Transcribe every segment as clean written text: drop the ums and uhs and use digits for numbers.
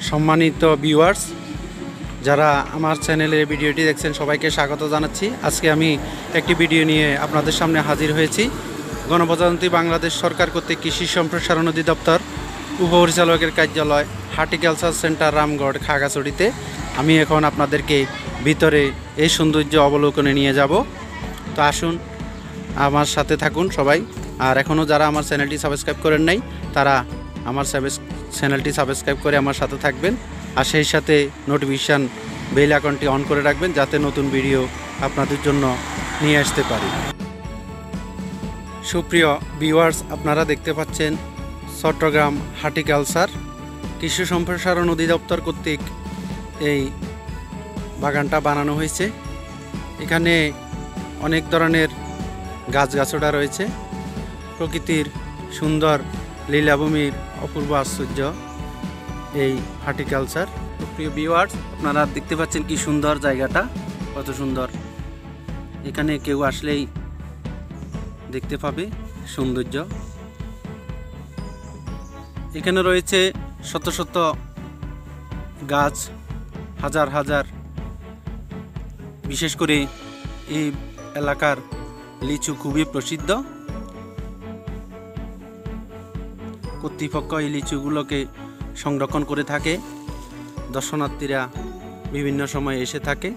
সম্মানিত ভিউয়ার্স, যারা আমার চ্যানেলে ভিডিওটি দেখছেন সবাইকে স্বাগত জানাচ্ছি। আজকে আমি একটি ভিডিও নিয়ে আপনাদের সামনে হাজির হয়েছি। গণপ্রজাতন্ত্রী বাংলাদেশ সরকার কর্তৃক কৃষি সম্প্রসারণ অধিদপ্তর উপপরিচালকের কার্যালয় হর্টিকালচার সেন্টার রামগড় খাগড়াছড়িতে। আমি এখন আপনাদেরকে ভিতরে এই সৌন্দর্য অবলোকনে নিয়ে যাব। তো আসুন আমার সাথে থাকুন সবাই। আর এখনও যারা আমার চ্যানেলটি সাবস্ক্রাইব করেন নাই তারা আমার চ্যানেলটি সাবস্ক্রাইব করে আমার সাথে থাকবেন, আর সেই সাথে নোটিফিকেশান বেল আইকনটি অন করে রাখবেন যাতে নতুন ভিডিও আপনাদের জন্য নিয়ে আসতে পারি। সুপ্রিয় ভিউয়ার্স, আপনারা দেখতে পাচ্ছেন চট্টগ্রাম হর্টিকালচার কৃষি সম্প্রসারণ অধিদপ্তর কর্তৃক এই বাগানটা বানানো হয়েছে। এখানে অনেক ধরনের গাছগাছড়া রয়েছে। প্রকৃতির সুন্দর লীলাভূমির অপূর্ব আশ্চর্য এই হর্টিকালচার। প্রিয় ভিউয়ার্স, আপনারা দেখতে পাচ্ছেন কি সুন্দর জায়গাটা, কত সুন্দর। এখানে কেউ আসলেই দেখতে পাবে সৌন্দর্য। এখানে রয়েছে শত শত গাছ, হাজার হাজার। বিশেষ করে এই এলাকার লিচু খুবই প্রসিদ্ধ। কর্তৃপক্ষ এই লিচুগুলোকে সংরক্ষণ করে থাকে। দর্শনার্থীরা বিভিন্ন সময় এসে থাকে।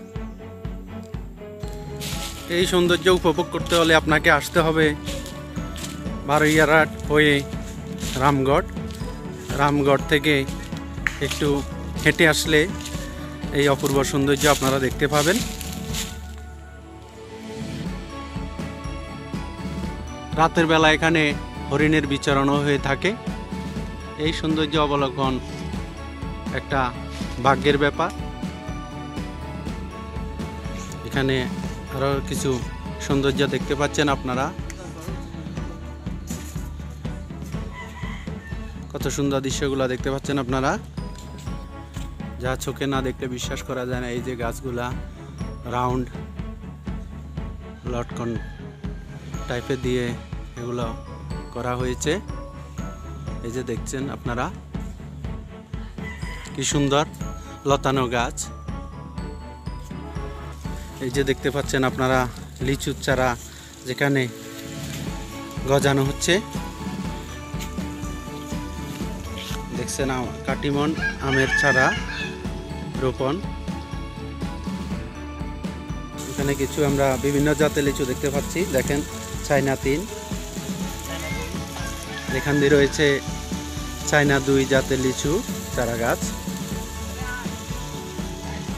এই সৌন্দর্য উপভোগ করতে হলে আপনাকে আসতে হবে বারৈয়ারহাট হয়ে রামগড় থেকে একটু হেঁটে আসলে এই অপূর্ব সৌন্দর্য আপনারা দেখতে পাবেন। রাতের বেলা এখানে হরিণের বিচরণও হয়ে থাকে। এই সৌন্দর্য অবলোকন একটা ভাগ্যের ব্যাপার। এখানে আরও কিছু সৌন্দর্য দেখতে পাচ্ছেন আপনারা। কত সুন্দর দৃশ্যগুলো দেখতে পাচ্ছেন আপনারা, যা চোখে না দেখলে বিশ্বাস করা যায় না। এই যে গাছগুলা রাউন্ড লটকন টাইপের দিয়ে এগুলো করা হয়েছে। এই যে দেখছেন আপনারা কি সুন্দর লতানো গাছ। এই যে দেখতে পাচ্ছেন আপনারা লিচুর চারা যেখানে গজানো হচ্ছে। দেখছেন কাটিমন আমের চারা রোপণ। এখানে কিছু আমরা বিভিন্ন জাতের লিচু দেখতে পাচ্ছি। দেখেন চায়না 3, এখান দিয়ে রয়েছে চায়না 2 জাতের লিচু চারা গাছ।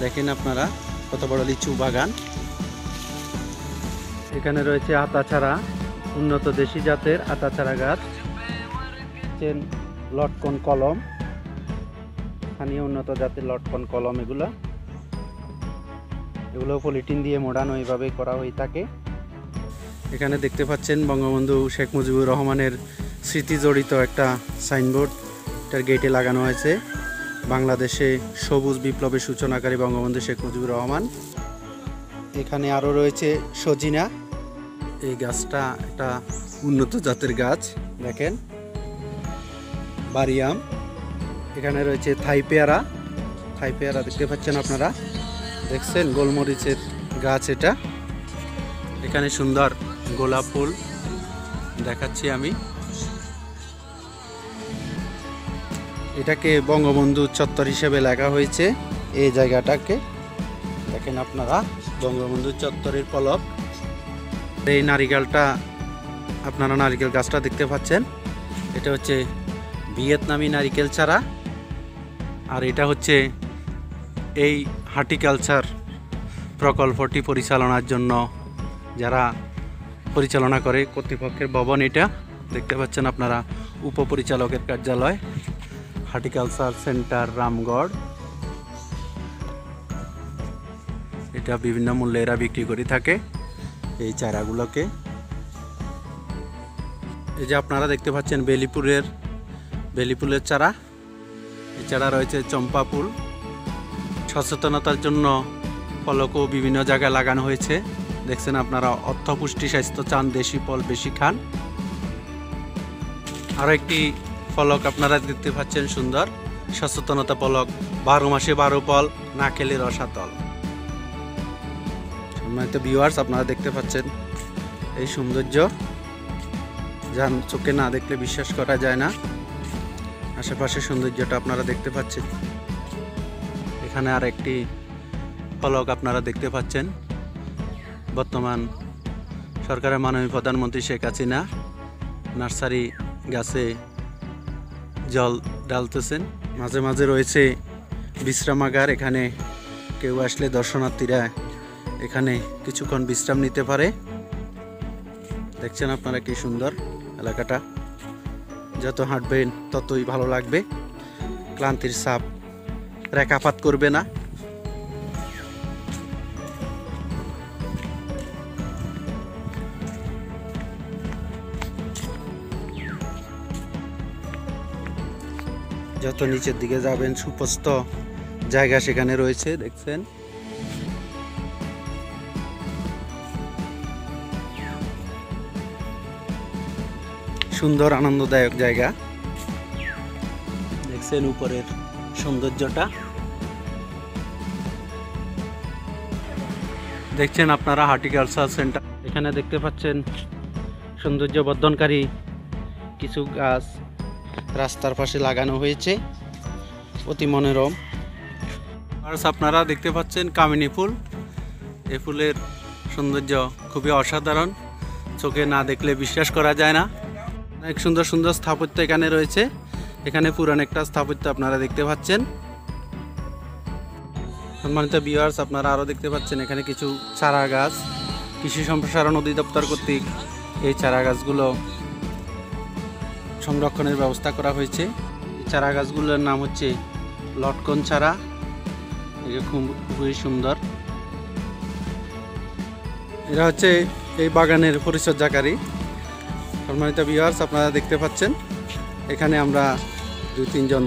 দেখেন আপনারা কত বড় লিচু বাগান। এখানে রয়েছে আতাছাড়া, উন্নত দেশি জাতের আতাছাড়া গাছ। লটকন কলম, স্থানীয় উন্নত জাতের লটকন কলম। এগুলো পলিথিন দিয়ে মোড়ানো এইভাবে করা হয়ে থাকে। এখানে দেখতে পাচ্ছেন বঙ্গবন্ধু শেখ মুজিবুর রহমানের স্মৃতি জড়িত একটা সাইনবোর্ড, এটার গেটে লাগানো হয়েছে। বাংলাদেশে সবুজ বিপ্লবের সূচনাকারী বঙ্গবন্ধু শেখ মুজিবুর রহমান। এখানে আরও রয়েছে সজিনা। এই গাছটা একটা উন্নত জাতের গাছ। দেখেন বারিয়াম। এখানে রয়েছে থাই পেয়ারা দেখতে পাচ্ছেন আপনারা। দেখছেন গোলমরিচের গাছ এটা। এখানে সুন্দর গোলাপ ফুল দেখাচ্ছি আমি। এটাকে বঙ্গবন্ধু চত্বর হিসেবে লেখা হয়েছে এই জায়গাটাকে। দেখেন আপনারা বঙ্গবন্ধু চত্বরের ফলক। এই নারিকেলটা আপনারা নারিকেল গাছটা দেখতে পাচ্ছেন। এটা হচ্ছে ভিয়েতনামি নারিকেল চারা। আর এটা হচ্ছে এই হর্টিকালচার প্রকল্পটি পরিচালনার জন্য যারা পরিচালনা করে কর্তৃপক্ষের ভবন। এটা দেখতে পাচ্ছেন আপনারা উপপরিচালকের কার্যালয় হর্টিকালচার সেন্টার রামগড়। এটা বিভিন্ন মূল্যে এরা বিক্রি করে থাকে এই চারাগুলোকে। এই যে আপনারা দেখতে পাচ্ছেন বেলি ফুলের চারা। এছাড়া রয়েছে চম্পা ফুল। সচেতনতার জন্য ফলকও বিভিন্ন জায়গায় লাগানো হয়েছে। দেখছেন আপনারা, অর্থ পুষ্টি স্বাস্থ্য চান, দেশি ফল বেশি খান। আরও একটি ফলক আপনারা দেখতে পাচ্ছেন সুন্দর, সচেতনতা পলক, 12 মাসে 12 ফল, না খেলে রসাতল। সম্মানিত ভিউয়ার্স, আপনারা দেখতে পাচ্ছেন এই সৌন্দর্য, যা চোখে না দেখলে বিশ্বাস করা যায় না। আশেপাশের সৌন্দর্যটা আপনারা দেখতে পাচ্ছেন। এখানে আর একটি ফলক আপনারা দেখতে পাচ্ছেন। বর্তমান সরকারের মাননীয় প্রধানমন্ত্রী শেখ হাসিনা নার্সারি গাছে জল ঢালতেছেন। মাঝে মাঝে রয়েছে বিশ্রামাগার, এখানে কেউ আসলে দর্শনার্থীরা এখানে কিছুক্ষণ বিশ্রাম নিতে পারে। দেখছেন আপনারা কি সুন্দর এলাকাটা, যত হাঁটবেন ততই ভালো লাগবে, ক্লান্তির ছাপ রেখাপাত করবে না। যত নিচের দিকে যাবেন সুপ্রস্ত জায়গা সেখানে রয়েছে, দেখছেন। সুন্দর আনন্দদায়ক জায়গা, দেখছেন উপরের সৌন্দর্যটা। দেখছেন আপনারা হর্টিকালচার সেন্টার। এখানে দেখতে পাচ্ছেন সৌন্দর্য বর্ধনকারী কিছু গাছ রাস্তার পাশে লাগানো হয়েছে, অতি মনোরম। আর আপনারা দেখতে পাচ্ছেন কামিনী ফুল। এই ফুলের সৌন্দর্য খুবই অসাধারণ, চোখে না দেখলে বিশ্বাস করা যায় না। অনেক সুন্দর সুন্দর স্থাপত্য এখানে রয়েছে। এখানে পুরান একটা স্থাপত্য আপনারা দেখতে পাচ্ছেন। সম্মানিত ভিউয়ার্স, আপনারা আরও দেখতে পাচ্ছেন এখানে কিছু চারা গাছ কৃষি সম্প্রসারণ অধিদপ্তর কর্তৃক এই চারা গাছগুলো সংরক্ষণের ব্যবস্থা করা হয়েছে। এই চারা গাছগুলোর নাম হচ্ছে লটকন চারা। এগুলো খুবই সুন্দর। এরা হচ্ছে এই বাগানের পরিচর্যাকারী। সম্মানিত ভিউয়ার্স, আপনারা দেখতে পাচ্ছেন এখানে আমরা 2-3 জন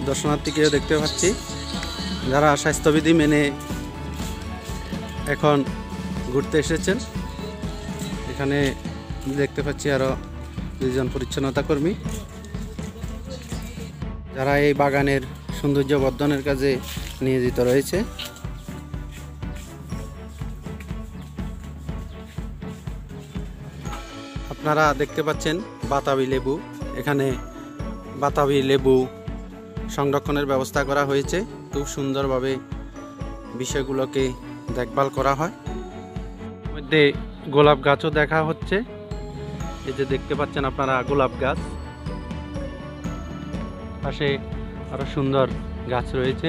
দর্শনার্থীকেও দেখতে পাচ্ছি, যারা স্বাস্থ্যবিধি মেনে এখন ঘুরতে এসেছেন। এখানে দেখতে পাচ্ছি আরও 2 জন পরিচ্ছন্নতা কর্মী, যারা এই বাগানের সৌন্দর্য বর্ধনের কাজে নিয়োজিত রয়েছে। আপনারা দেখতে পাচ্ছেন বাতাবি লেবু। এখানে বাতাবি লেবু সংরক্ষণের ব্যবস্থা করা হয়েছে। খুব সুন্দরভাবে বিষয়গুলোকে দেখভাল করা হয়। মধ্যে গোলাপ গাছও দেখা হচ্ছে। এই যে দেখতে পাচ্ছেন আপনারা গোলাপ গাছ, পাশে আরো সুন্দর গাছ রয়েছে।